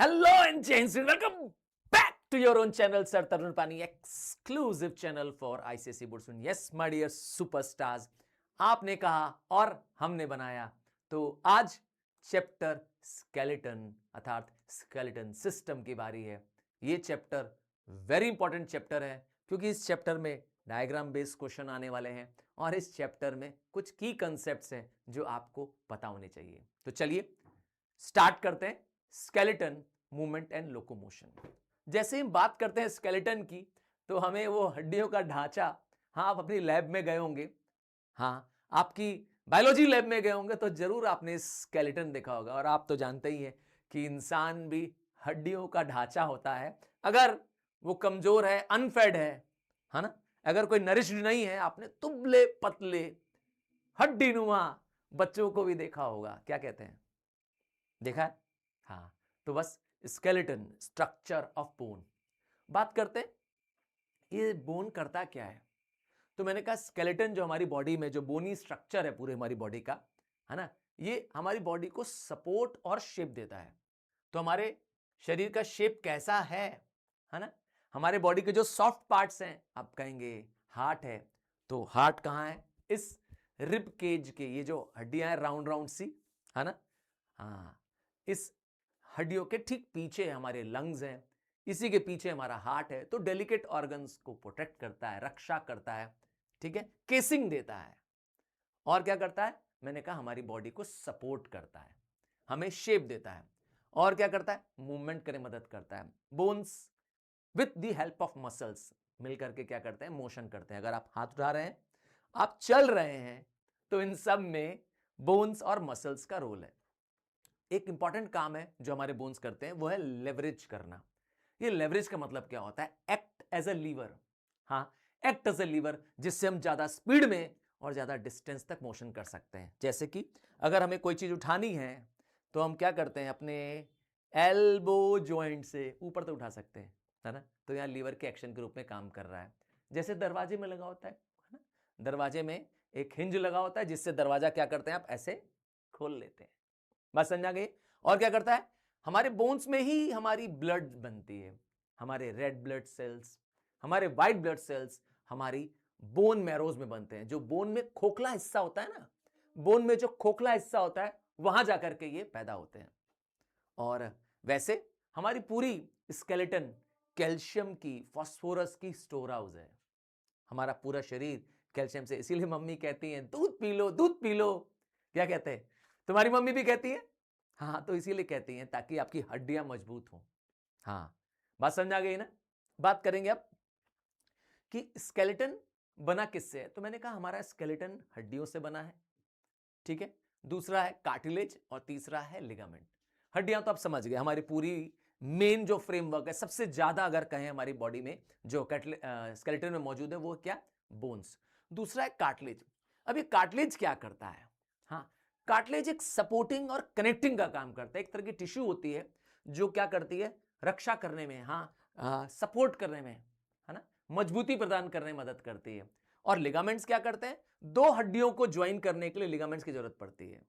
Hello and gents, welcome back to your own channel, Sir Tarun Pani, exclusive channel for ICSE board student. Yes, my dear superstars, आपने कहा और हमने बनाया। तो आज chapter skeleton अर्थात स्केलेटन सिस्टम की बारी है। ये चैप्टर वेरी इंपॉर्टेंट चैप्टर है क्योंकि इस चैप्टर में डायग्राम बेस्ड क्वेश्चन आने वाले हैं और इस चैप्टर में कुछ की कंसेप्ट्स हैं जो आपको पता होने चाहिए। तो चलिए स्टार्ट करते हैं। Skeleton movement and locomotion. जैसे ही हम बात करते हैं स्केलेटन की तो हमें वो हड्डियों का ढांचा, हाँ आप अपनी लैब में गए होंगे, हाँ आपकी बायोलॉजी लैब में गए होंगे तो जरूर आपने स्केलेटन देखा होगा। और आप तो जानते ही हैं कि इंसान भी हड्डियों का ढांचा होता है। अगर वो कमजोर है, अनफेड है ना, अगर कोई नरिश्ड नहीं है, आपने दुबले पतले हड्डी नुमा बच्चों को भी देखा होगा। क्या कहते हैं, देखा है? हाँ, तो बस स्केलेटन स्ट्रक्चर ऑफ बोन बात करते हैं। ये बोन करता क्या है? तो मैंने कहा स्केलेटन जो हमारी बॉडी में जो बोनी स्ट्रक्चर है पूरे हमारी बॉडी का, है ना, ये हमारी बॉडी को सपोर्ट और शेप देता है। तो हमारे शरीर का शेप कैसा है ना, हमारे बॉडी के जो सॉफ्ट पार्ट्स हैं, आप कहेंगे हार्ट है, तो हार्ट कहाँ है? इस रिब केज के, ये जो हड्डियां हैं राउंड राउंड सी, है ना, हाँ, इस हड्डियों के ठीक पीछे हमारे लंग्स हैं, इसी के पीछे हमारा हार्ट है। तो डेलिकेट ऑर्गन्स को प्रोटेक्ट करता है, रक्षा करता है, ठीक है, केसिंग देता है। और क्या करता है? मैंने कहा हमारी बॉडी को सपोर्ट करता है, हमें शेप देता है। और क्या करता है? मूवमेंट करने मदद करता है। Bones with the help of muscles मिलकर के क्या करते हैं? मोशन करते हैं। अगर आप हाथ उठा रहे हैं, आप चल रहे हैं, तो इन सब में बोन्स और मसल्स का रोल है। एक इंपॉर्टेंट काम है जो हमारे बोन्स करते हैं, वो है लेवरेज करना। ये लेवरेज का मतलब क्या होता है? Act as a lever. हाँ, एक्ट एज अ लीवर, जिससे हम ज्यादा स्पीड में और ज्यादा डिस्टेंस तक मोशन कर सकते हैं। जैसे कि अगर हमें कोई चीज उठानी है तो हम क्या करते हैं? अपने एल्बो जॉइंट से ऊपर तो उठा सकते हैं, है ना। तो यहाँ लीवर के एक्शन के रूप में काम कर रहा है। जैसे दरवाजे में लगा होता है ना, दरवाजे में एक हिंज लगा होता है जिससे दरवाजा क्या करते हैं? आप ऐसे खोल लेते हैं। बात समझ आ गई? और क्या करता है? हमारे बोन्स में ही हमारी ब्लड बनती है। हमारे रेड ब्लड सेल्स, हमारे व्हाइट ब्लड सेल्स हमारी बोन मैरोज में बनते हैं। जो बोन में खोखला हिस्सा होता है ना, बोन में जो खोखला हिस्सा होता है, वहां जाकर के ये पैदा होते हैं। और वैसे हमारी पूरी स्केलेटन कैल्शियम की, फास्फोरस की स्टोर हाउस है। हमारा पूरा शरीर कैल्शियम से, इसीलिए मम्मी कहती हैं दूध पी लो, दूध पी लो। क्या कहते हैं? तुम्हारी मम्मी भी कहती है? हाँ, तो इसीलिए कहती हैं ताकि आपकी हड्डियां मजबूत हो। हाँ, बात समझ आ गई ना। बात करेंगे अब कि स्केलेटन बना किससे है। तो मैंने कहा हमारा स्केलेटन हड्डियों से बना है, ठीक है। दूसरा है कार्टिलेज और तीसरा है लिगामेंट। हड्डियां तो आप समझ गए, हमारी पूरी मेन जो फ्रेमवर्क है, सबसे ज्यादा अगर कहें हमारी बॉडी में जो स्केलेटन में मौजूद है, वो क्या? बोन्स। दूसरा है कार्टिलेज। अब ये कार्टिलेज क्या करता है? हाँ, कार्टिलेज एक सपोर्टिंग और कनेक्टिंग का काम करता है। एक तरह की टिश्यू होती है जो क्या करती है? रक्षा करने में, हाँ, सपोर्ट करने में, है ना, मजबूती प्रदान करने में मदद करती है। और लिगामेंट्स क्या करते हैं? दो हड्डियों को ज्वाइन करने के लिए लिगामेंट्स की जरूरत पड़ती है।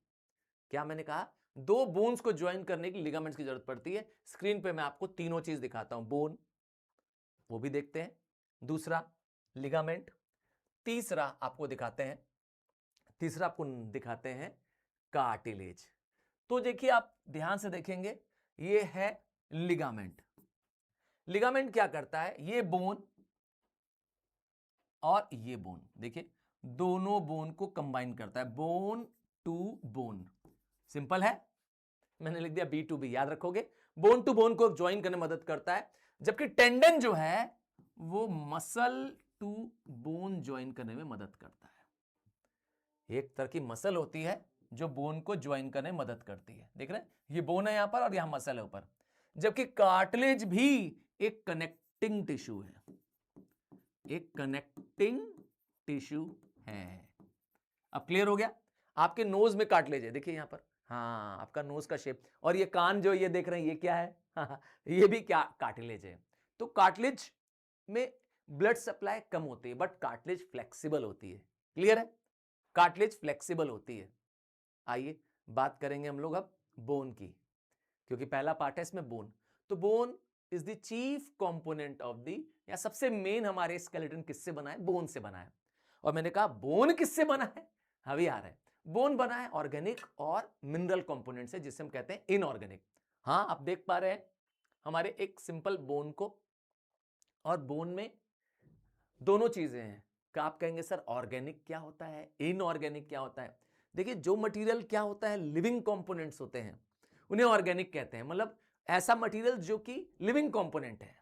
क्या मैंने कहा? दो बोन्स को ज्वाइन करने के लिए लिगामेंट्स की जरूरत पड़ती है। स्क्रीन पे मैं आपको तीनों चीज दिखाता हूं। बोन, वो भी देखते हैं, दूसरा लिगामेंट, तीसरा आपको दिखाते हैं, तीसरा आपको दिखाते हैं कार्टिलेज। तो देखिए, आप ध्यान से देखेंगे, ये है लिगामेंट। लिगामेंट क्या करता है? ये बोन और ये बोन, देखिए दोनों बोन को कंबाइन करता है। बोन टू बोन, सिंपल है, मैंने लिख दिया बी टू बी, याद रखोगे। बोन टू बोन को ज्वाइन करने में मदद करता है, जबकि टेंडन जो है वो मसल टू बोन ज्वाइन करने में मदद करता है। एक तरह की मसल होती है जो बोन को ज्वाइन करने में मदद करती है। देख रहे हैं, ये बोन है यहां पर और यहां मसल है ऊपर। जबकि कार्टिलेज भी एक कनेक्टिंग टिश्यू है, एक कनेक्टिंग टिश्यू है। अब क्लियर हो गया? आपके नोज में कार्टिलेज है, देखिए यहां पर, हाँ, आपका नोज का शेप। और ये कान जो ये देख रहे हैं, ये क्या है? ये भी क्या? कार्टिलेज है। तो कार्टिलेज में ब्लड सप्लाई कम होती है, बट कार्टिलेज फ्लेक्सिबल होती है। क्लियर है? कार्टिलेज फ्लेक्सिबल होती है। आइए बात करेंगे हम लोग अब बोन की, क्योंकि पहला पार्ट है इसमें बोन। तो bone is the chief component of the, या सबसे मेन हमारे स्केलेटन किससे बना है? बोन से बना है। और मैंने कहा बोन किससे बना है? अभी आ रहा है। बोन बना है ऑर्गेनिक और मिनरल कंपोनेंट से, जिसे हम कहते हैं इनऑर्गेनिक। हाँ, आप देख पा रहे हैं हमारे एक सिंपल बोन को, और बोन में दोनों चीजें हैं। क्या आप कहेंगे सर ऑर्गेनिक क्या होता है, इनऑर्गेनिक क्या होता है? देखिए, जो मटेरियल क्या होता है, लिविंग कंपोनेंट्स होते हैं, उन्हें ऑर्गेनिक कहते हैं। मतलब ऐसा मटेरियल जो कि लिविंग कंपोनेंट है,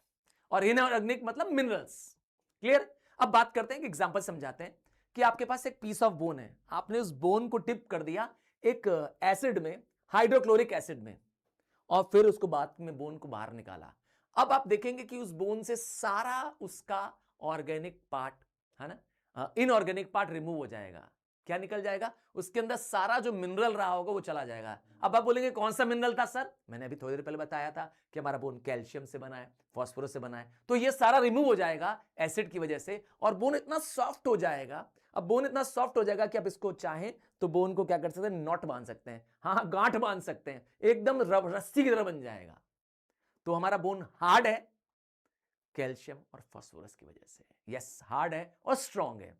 और इनऑर्गेनिक मतलब मिनरल्स। क्लियर? अब बात करते हैं, एक एग्जांपल समझाते हैं कि आपके पास एक पीस ऑफ बोन है, आपने उस बोन को टिप कर दिया एक एसिड में, हाइड्रोक्लोरिक एसिड में, और फिर उसको बाद में बोन को बाहर निकाला। अब आप देखेंगे कि उस बोन से सारा उसका ऑर्गेनिक पार्ट, है ना, इनऑर्गेनिक पार्ट रिमूव हो जाएगा। क्या निकल जाएगा? उसके अंदर सारा जो मिनरल रहा होगा वो चला जाएगा। अब आप बोलेंगे कौन सा मिनरल था सर? मैंने अभी थोड़ी देर पहले बताया था कि हमारा बोन कैल्शियम से बना है, फास्फोरस से बना है। तो ये सारा रिमूव हो जाएगा एसिड की वजह से, और बोन इतना सॉफ्ट हो जाएगा। अब बोन इतना सॉफ्ट हो जाएगा कि आप इसको चाहें तो बोन को क्या कर सकते हैं? नॉट बांध सकते हैं, हाँ, गांठ बांध सकते हैं, एकदम रस्सी की तरह बन जाएगा। तो हमारा बोन हार्ड है कैल्शियम और फास्फोरस की वजह से। यस, हार्ड है और स्ट्रांग है।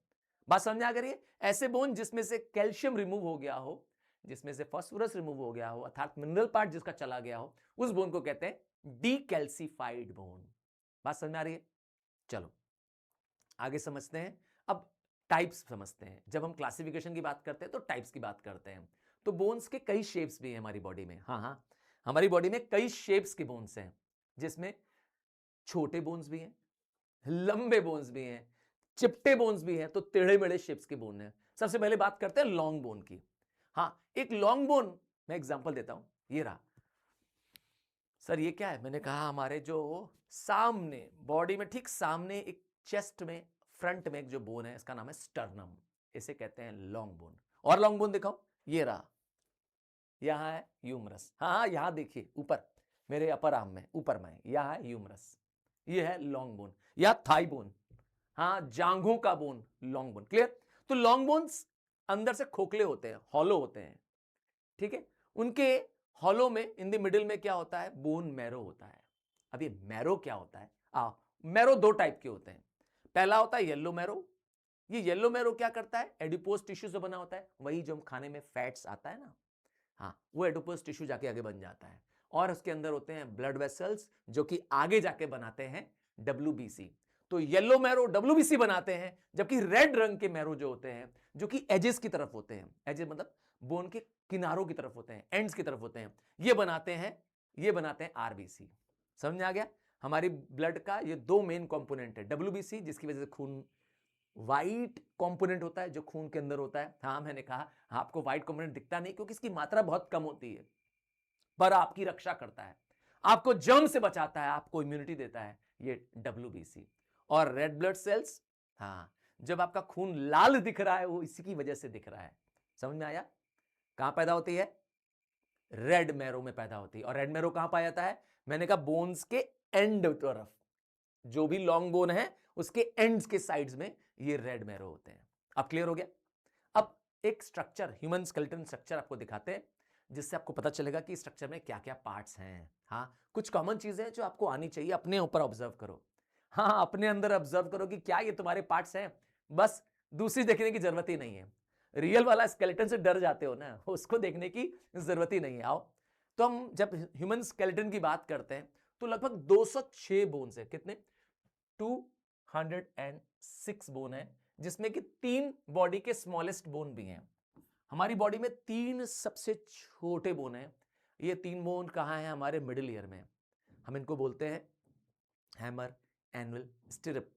बात समझ आ गई? ऐसे बोन जिसमें से कैल्शियम रिमूव हो गया हो, जिसमें से फास्फोरस रिमूव हो गया हो, अर्थात मिनरल पार्ट जिसका चला गया हो, उस बोन को कहते हैं डीकैल्सिफाइड बोन। बात समझ में आ रही है? चलो आगे समझते हैं। अब टाइप्स समझते हैं। जब हम क्लासिफिकेशन की बात करते हैं तो टाइप्स की बात करते हैं। तो बोन्स के कई शेप्स भी हैं हमारी बॉडी में। हाँ, हमारी बॉडी में कई शेप्स के बोन्स हैं, जिसमें छोटे बोन्स भी हैं, लंबे बोन्स भी हैं, चिपटे बोन्स भी हैं, तो टेढ़े मेढ़े शेप्स के बोन हैं। सबसे पहले बात करते हैं लॉन्ग बोन की। हाँ, एक लॉन्ग बोन, मैं एग्जांपल देता हूं, ये रहा। सर ये क्या है? मैंने कहा हमारे जो सामने बॉडी में ठीक सामने एक चेस्ट में फ्रंट में एक जो बोन है, इसका नाम है स्टर्नम, इसे कहते हैं लॉन्ग बोन। और लॉन्ग बोन दिखाओ, ये रहा, यहां है ह्यूमरस। हाँ, यहां देखिए ऊपर मेरे अपर आर्म में, ऊपर में यहां है ह्यूमरस, ये है लॉन्ग बोन या थाई बोन। हाँ, जांघों का बोन लॉन्ग बोन। क्लियर? तो लॉन्ग बोन्स अंदर से खोखले होते हैं, हॉलो होते हैं, ठीक है। उनके हॉलो में इन द मिडिल में क्या होता है? बोन मैरो होता है। अब ये मैरो क्या होता है? मैरो दो टाइप के होते हैं। पहला होता है येलो मैरो। ये येलो मैरो क्या करता है? एडिपोज टिश्यू से बना होता है, वही जो हम खाने में फैट्स आता है ना, हाँ, वो एडिपोज टिश्यू जाके आगे बन जाता है, और उसके अंदर होते हैं ब्लड वेसल्स, जो कि आगे जाके बनाते हैं WBC। तो येलो मैरो WBC बनाते हैं, जबकि रेड रंग के मैरो जो होते हैं, जो कि एजेस की तरफ होते हैं, एजेस मतलब बोन के किनारों की तरफ होते हैं, एंड्स की तरफ होते हैं, ये बनाते हैं RBC। समझ में आ गया? हमारी ब्लड का ये दो मेन कंपोनेंट है, WBC जिसकी वजह से खून व्हाइट कंपोनेंट होता है, जो खून के अंदर होता है। हाँ, मैंने कहा आपको व्हाइट कंपोनेंट दिखता नहीं क्योंकि इसकी मात्रा बहुत कम होती है, पर आपकी रक्षा करता है, आपको जर्म से बचाता है, आपको इम्यूनिटी देता है, ये WBC। और रेड ब्लड सेल्स, हाँ, जब आपका खून लाल दिख रहा है वो इसी की वजह से दिख रहा है। समझ में आया? कहां पैदा होती है? रेड मैरो में पैदा होती है। और रेड मैरो कहां पाया जाता है? मैंने कहा बोन्स के एंड तरफ, जो भी लॉन्ग बोन है उसके एंड्स के साइड्स में ये रेड मैरो होते हैं। अब क्लियर हो गया? अब एक स्ट्रक्चर, ह्यूमन स्केलेटन स्ट्रक्चर आपको दिखाते हैं, जिससे आपको पता चलेगा कि स्ट्रक्चर में क्या क्या पार्ट्स हैं। हाँ, कुछ कॉमन चीजें जो आपको आनी चाहिए, अपने ऊपर ऑब्जर्व करो। हाँ, अपने अंदर ऑब्जर्व करो कि क्या ये तुम्हारे पार्ट्स हैं, बस दूसरी देखने की जरूरत ही नहीं है। रियल वाला स्केलेटन से डर जाते हो ना, उसको देखने की जरूरत ही नहीं है। आओ, तो हम जब ह्यूमन स्केलेटन की बात करते हैं तो लगभग 206 बोन्स है। कितने? 206 बोन है, जिसमें कि 3 बॉडी के स्मॉलेस्ट बोन भी हैं। हमारी बॉडी में 3 सबसे छोटे बोन हैं। ये 3 बोन कहाँ हैं? हमारे मिडिल ईयर में। हम इनको बोलते हैं हैमर, एनुअल, स्टिरप।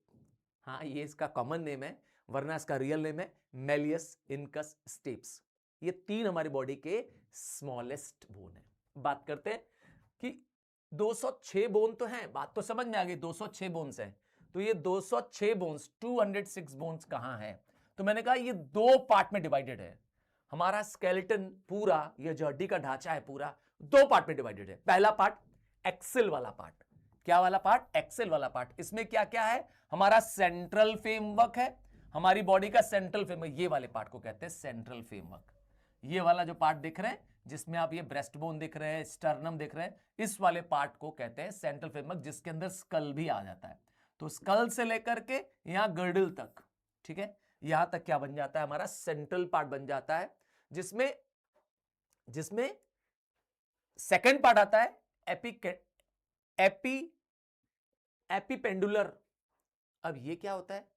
हाँ, ये इसका कॉमन नेम है, वरना इसका रियल नेम है मेलियस इनकस स्टेप्स। ये 3 हमारी बॉडी के स्मॉलेस्ट बोन है। बात करते हैं कि 206 बोन तो हैं, बात तो समझ में आ गई, 206 बोन्स हैं। तो ये 206 बोन्स, 206 बोन्स कहां है? तो मैंने कहा ये 2 पार्ट में डिवाइडेड है। हमारा स्केलेटन पूरा, ये जो हड्डी का ढांचा है पूरा 2 पार्ट में डिवाइडेड है। पहला पार्ट एक्सेल वाला पार्ट। क्या वाला पार्ट? एक्सेल वाला पार्ट। इसमें क्या क्या है? हमारा सेंट्रल फ्रेमवर्क है, हमारी बॉडी का सेंट्रल फ्रेमवर्क, ये वाले पार्ट को कहते हैं सेंट्रल फ्रेमवर्क। ये वाला जो पार्ट दिख रहे हैं, जिसमें आप ये ब्रेस्ट बोन दिख रहे हैं, स्टर्नम दिख रहे हैं, इस वाले पार्ट को कहते हैं सेंट्रल फेमर, जिसके अंदर स्कल भी आ जाता है। तो स्कल से लेकर के यहां गर्डल तक, ठीक है, यहां तक क्या बन जाता है, हमारा सेंट्रल पार्ट बन जाता है, जिसमें सेकंड पार्ट आता है एपिपेंडुलर। अब ये क्या होता है,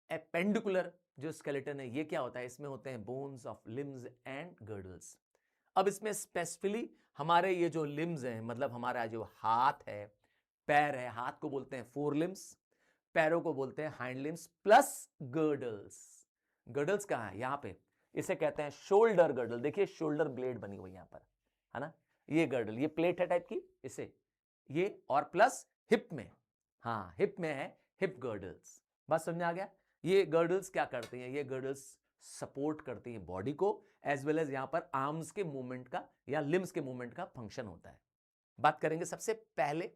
एपेंडिकुलर जो स्केलेटन है, ये क्या होता है, इसमें होते हैं bones of limbs and girdles. अब इसमें स्पेसिफिकली हमारे ये जो लिम्स हैं, मतलब हमारा जो हाथ है, पैर है, हाथ को बोलते हैं फोर लिम्स, पैरों को बोलते हैं hind limbs, plus girdles. Girdles कहां है, यहां पे, इसे कहते हैं शोल्डर गर्डल। देखिए शोल्डर ब्लेड बनी हुई यहां पर, है ना, ये गर्डल, ये प्लेट है टाइप की, इसे ये, और प्लस हिप में, हाँ हिप में है हिप गर्डल्स। बात समझ आ गया। ये गर्डल्स क्या करती हैं, ये गर्डल्स सपोर्ट करती हैं बॉडी को, एज वेल एज यहां पर आर्म्स के मूवमेंट का या लिम्स के मूवमेंट का फंक्शन होता है। बात करेंगे सबसे पहले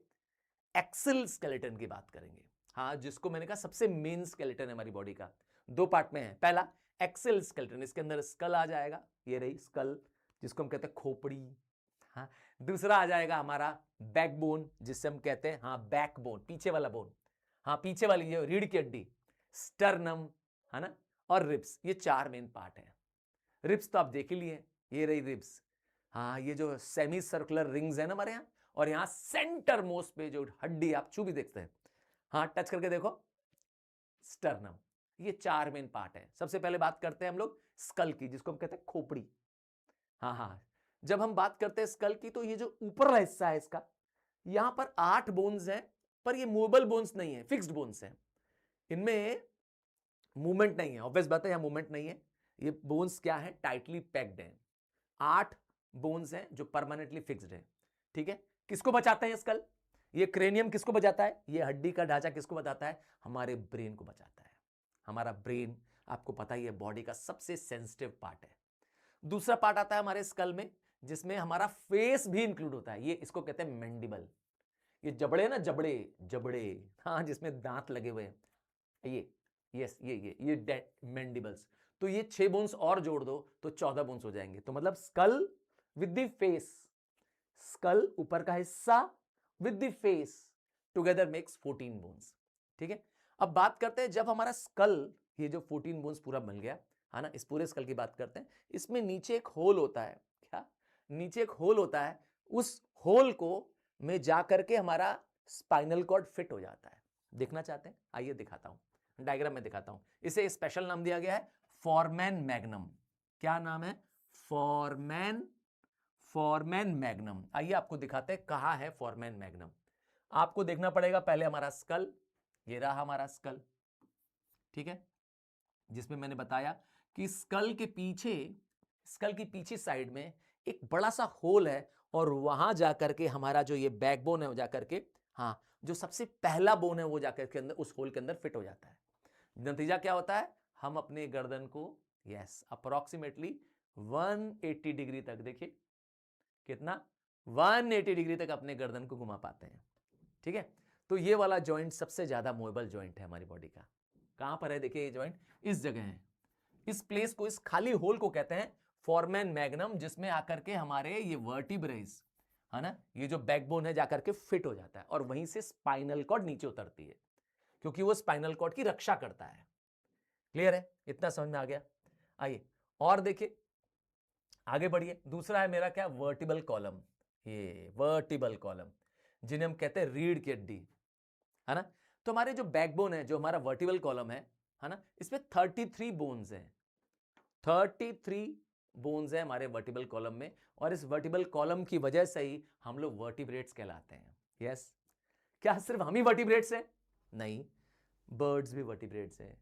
एक्सल स्केलेटन की बात करेंगे, हाँ, जिसको मैंने कहा सबसे मेन स्केलेटन है हमारी बॉडी का। दो पार्ट में है, पहला एक्सल स्केलेटन, इसके अंदर स्कल आ जाएगा, ये रही स्कल, जिसको हम कहते हैं खोपड़ी, हाँ। दूसरा आ जाएगा हमारा बैकबोन, जिससे हम कहते हैं, हाँ, बैकबोन, पीछे वाला बोन, हाँ, पीछे वाली ये रीढ़ की हड्डी, स्टर्नम, है ना, और रिब्स, ये चार मेन पार्ट है। रिब्स तो आप देख ही लिए, ये रही रिब्स, हाँ, ये जो सेमी सर्कुलर रिंग्स है ना हमारे यहाँ, और यहां सेंटर मोस्ट पे जो हड्डी आप छू भी देखते हैं, हाँ, टच करके देखो, स्टर्नम। ये चार मेन पार्ट है। सबसे पहले बात करते हैं हम लोग स्कल की, जिसको हम कहते हैं खोपड़ी, हाँ हाँ। जब हम बात करते हैं स्कल की, तो ये जो ऊपर वाला हिस्सा है इसका, यहां पर 8 बोन्स हैं, पर ये मूवेबल बोन्स नहीं है, फिक्स्ड बोन्स हैं, इनमें मूवमेंट नहीं है। ऑब्वियस बात है, यहां मूवमेंट नहीं है, ये बोन्स क्या है, टाइटली पैक्ड हैं। 8 बोन्स हैं जो परमानेंटली फिक्स्ड है, ठीक है। किसको बचाते हैं स्कल, ये क्रेनियम किसको बचाता है, ये हड्डी का ढांचा किसको बताता है, हमारे ब्रेन को बचाता है। हमारा ब्रेन आपको पता ही है बॉडी का सबसे सेंसिटिव पार्ट है। दूसरा पार्ट आता है हमारे स्कल में, जिसमें हमारा फेस भी इंक्लूड होता है, ये इसको कहते हैं मैंडिबल। ये जबड़े ना, जबड़े जबड़े, हाँ, जिसमें दांत लगे हुए हैं, ये, यस, ये मैंडिबल्स। तो ये 6 बोन्स और जोड़ दो तो 14 बोन्स हो जाएंगे। तो मतलब skull with the face, skull ऊपर का हिस्सा with the face together makes 14 bones, ठीक है। अब बात करते हैं, जब हमारा स्कल, ये जो 14 बोन्स पूरा बन गया, है ना, इस पूरे स्कल की बात करते हैं, इसमें नीचे एक होल होता है, क्या, नीचे एक होल होता है, उस होल को में जाकर के हमारा स्पाइनल कॉर्ड फिट हो जाता है। देखना चाहते हैं, आइए दिखाता हूं, डायग्राम में दिखाता हूं। इसे स्पेशल नाम दिया गया है फॉरमैन मैग्नम। क्या नाम है, फॉरमैन मैग्नम। आइए आपको दिखाते हैं कहां है फॉरमैन मैग्नम। आपको देखना पड़ेगा पहले हमारा स्कल, ये रहा हमारा स्कल, ठीक है, जिसमें मैंने बताया कि स्कल की पीछे साइड में एक बड़ा सा होल है, और वहां जाकर के हमारा जो ये बैकबोन है वो जाकर के, हाँ, जो सबसे पहला बोन है वो जाकर के अंदर उस होल के अंदर फिट हो जाता है। नतीजा क्या होता है, हम अपने गर्दन को, यस, अप्रोक्सीमेटली 180 डिग्री तक, देखिए कितना, 180 डिग्री तक अपने गर्दन को घुमा पाते हैं, ठीक है। तो ये वाला जॉइंट सबसे ज्यादा मूवेबल जॉइंट है हमारी बॉडी का। कहां पर है, देखिए ये जॉइंट इस जगह है, इस प्लेस को, इस खाली होल को कहते हैं फॉरमैन मैग्नम, जिसमें आकर के हमारे ये वर्टिब्रेज, है ना, ये जो बैकबोन है जाकर के फिट हो जाता है, और वहीं से स्पाइनल कॉर्ड नीचे उतरती है, क्योंकि वो स्पाइनल कॉर्ड की रक्षा करता है। क्लियर है, इतना समझ में आ गया। आइए और देखिए, आगे बढ़िए। दूसरा है मेरा क्या, वर्टिबल कॉलम, ये वर्टिबल कॉलम, जिन्हें हम कहते हैं रीढ़ की हड्डी, है ना। तो हमारे जो बैकबोन है, जो हमारा वर्टिबल कॉलम है ना, इसमें 33 बोन्स हैं, 33 बोन्स है हमारे वर्टिबल कॉलम में, और इस वर्टिबल कॉलम की वजह से ही हम लोग वर्टिब्रेट्स कहलाते हैं। यस, क्या सिर्फ हम ही वर्टिब्रेट्स हैं, नहीं, बर्ड्स भी वर्टिब्रेट्स हैं,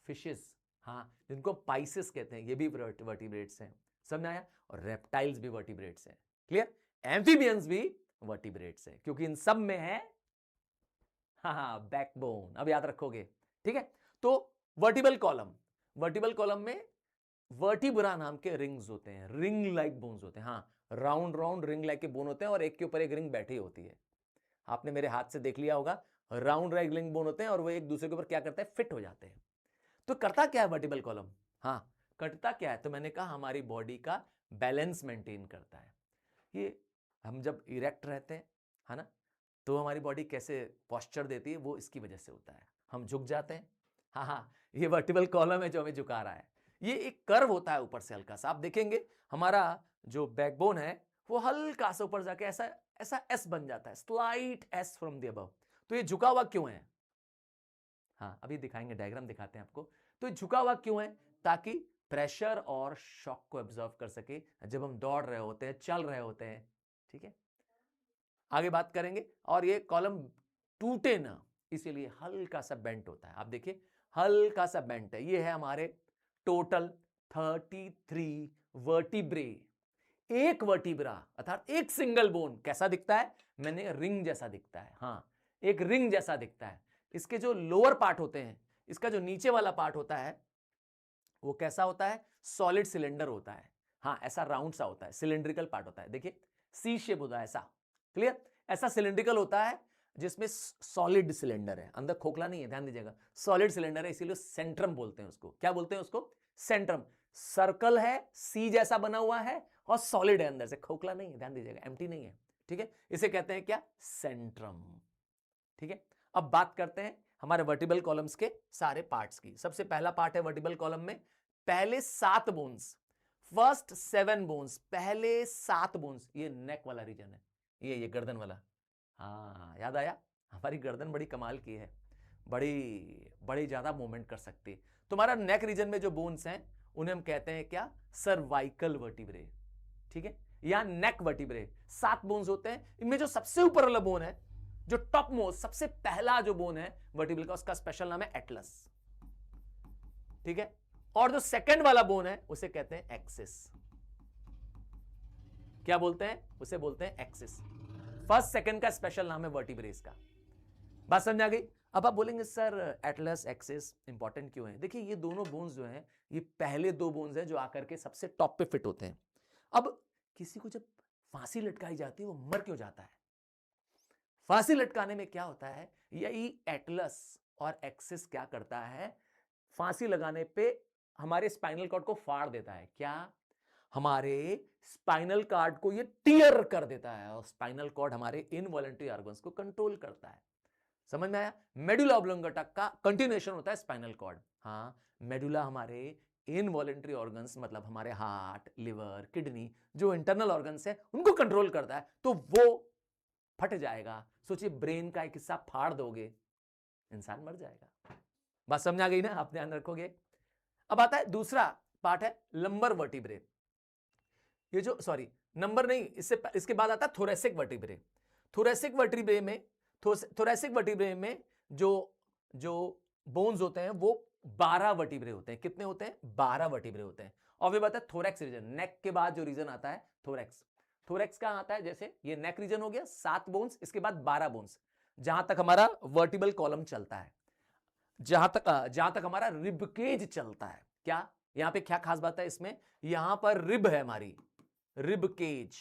फिशेस, हाँ, जिनको पाइसेस कहते हैं, ये भी वर्टिब्रेट्स हैं, समझ में आया, और रेप्टाइल्स भी वर्टिब्रेट्स हैं। क्लियर, एम्फीबियंस भी वर्टिब्रेट्स हैं, क्योंकि इन सब में है, हाँ, बैकबोन, अब याद रखोगे, ठीक है। तो वर्टिबल कॉलम में वर्टिब्रा नाम के रिंग्स होते हैं, रिंग लाइक बोन्स होते हैं, हाँ, राउंड राउंड रिंग लाइक के बोन होते हैं, और एक के ऊपर एक रिंग बैठी होती है। आपने मेरे हाथ से देख लिया होगा, राउंड लाइक रिंग बोन होते हैं, और वो एक दूसरे के ऊपर क्या करते हैं, फिट हो जाते हैं। तो करता क्या है वर्टिबल कॉलम, हाँ, कटता क्या है? तो मैंने कहा हमारी बॉडी का बैलेंस मेंटेन करता है। ये हम जब इरेक्ट रहते हैं, है ना, तो हमारी बॉडी कैसे पोस्चर देती है, वो इसकी वजह से होता है। हम झुक जाते हैं, हाँ हाँ, ये वर्टिबल कॉलम है जो हमें झुका रहा है। ये एक कर्व होता है ऊपर से हल्का सा, आप देखेंगे हमारा जो बैकबोन है वो हल्का सा ऊपर जाके ऐसा ऐसा एस बन जाता है, slight S from the above. तो ये झुका हुआ क्यों है? हाँ, अभी दिखाएंगे, डायग्राम दिखाते हैं आपको। तो ये झुका हुआ क्यों है? ताकि प्रेशर और शॉक को एब्जॉर्व कर सके जब हम दौड़ रहे होते हैं, चल रहे होते हैं। ठीक है, आगे बात करेंगे। और ये कॉलम टूटे ना, इसीलिए हल्का सा बेंट होता है। आप देखिए हल्का सा बेंट है। ये है हमारे टोटल 33 वर्टिब्रे। एक वर्टिब्रा अर्थात एक सिंगल बोन कैसा दिखता है? मैंने रिंग जैसा दिखता है। हाँ, एक रिंग जैसा दिखता है। इसके जो लोअर पार्ट होते हैं, इसका जो नीचे वाला पार्ट होता है वो कैसा होता है? सॉलिड सिलेंडर होता है। हाँ, ऐसा राउंड सा होता है, सिलेंड्रिकल पार्ट होता है। देखिए सी शेप होता है ऐसा, क्लियर? ऐसा सिलेंड्रिकल होता है जिसमें सॉलिड सिलेंडर है, अंदर खोखला नहीं है, ध्यान दीजिएगा। सॉलिड सिलेंडर है, इसीलिए सेंट्रम बोलते हैं उसको। क्या बोलते हैं उसको? सेंट्रम। सर्कल है, सी जैसा बना हुआ है और सॉलिड है, अंदर से खोखला नहीं है, ध्यान दीजिएगा, एम्प्टी नहीं है। ठीक है, इसे कहते हैं क्या? सेंट्रम। ठीक है, अब बात करते हैं हमारे वर्टिबल कॉलम्स के सारे पार्ट्स की। सबसे पहला पार्ट है वर्टिबल कॉलम में पहले 7 बोन्स, फर्स्ट 7 बोन्स, पहले 7 बोन्स। ये नेक वाला रीजन है, ये गर्दन वाला। हाँ, याद आया? हमारी गर्दन बड़ी कमाल की है, बड़ी ज्यादा मूवमेंट कर सकती है। तुम्हारा नेक रीजन में जो बोन्स हैं उन्हें हम कहते हैं क्या? Cervical vertebrae. ठीक है, या नेक वर्टिब्रे। 7 बोन्स होते हैं, इनमें जो सबसे ऊपर वाला बोन है, जो टॉप मोस्ट, सबसे पहला जो बोन है वर्टिब्रल का, उसका स्पेशल नाम है एटलस। ठीक है, और जो सेकंड वाला बोन है उसे कहते हैं एक्सिस। क्या बोलते हैं? उसे बोलते हैं एक्सिस। फर्स्ट सेकंड का स्पेशल नाम है वर्टिब्रेस का। बात समझ आ गई? अब आप बोलेंगे सर एटलस एक्सिस इंपॉर्टेंट क्यों है? देखिए ये दोनों बोन्स जो हैं, ये पहले 2 बोन्स हैं जो आकर के सबसे टॉप पे फिट होते हैं। अब किसी को जब फांसी लटकाई जाती है वो मर क्यों जाता है? फांसी लटकाने में क्या होता है? यही एटलस और एक्सिस क्या करता है? फांसी लगाने पे हमारे स्पाइनल कॉर्ड को फाड़ देता है। क्या? हमारे स्पाइनल कॉर्ड को ये टियर कर देता है, और स्पाइनल कॉर्ड हमारे इनवॉलंटरी ऑर्गन्स को कंट्रोल करता है। समझ में आया? मेडुला ऑब्लोंगेटा का कंटिन्यूएशन होता है स्पाइनल कॉर्ड। हाँ, मेडुला हमारे इनवॉलंटरी ऑर्गन्स, मतलब हमारे हार्ट, लिवर, किडनी, जो इंटरनल ऑर्गन्स है उनको कंट्रोल करता है। तो वो फट जाएगा, सोचिए ब्रेन का एक हिस्सा फाड़ दोगे, इंसान मर जाएगा। बात समझ आ गई ना? आप ध्यान रखोगे। अब आता है दूसरा पार्ट है लंबर वर्टिब्रे। ये जो नंबर नहीं, इसके बाद आता है थोरेसिक वर्टिब्रे। थोरेसिक वर्टिब्रे में जो बोन्स होते हैं वो 12 वर्टिब्रे होते हैं। कितने होते हैं? 12 वर्टिब्रे होते हैं। और वे बात है थोरैक्स रीजन, नेक के बाद जो रीजन आता है थोरैक्स। थोरैक्स कहां आता है? जैसे ये नेक रीजन हो गया, 7 बोन्स, इसके बाद 12 बोन्स, जहां तक हमारा वर्टिबल कॉलम चलता है, जहां तक हमारा रिब केज चलता है। क्या यहां पे क्या खास बात है इसमें? यहां पर रिब है हमारी, रिब केज।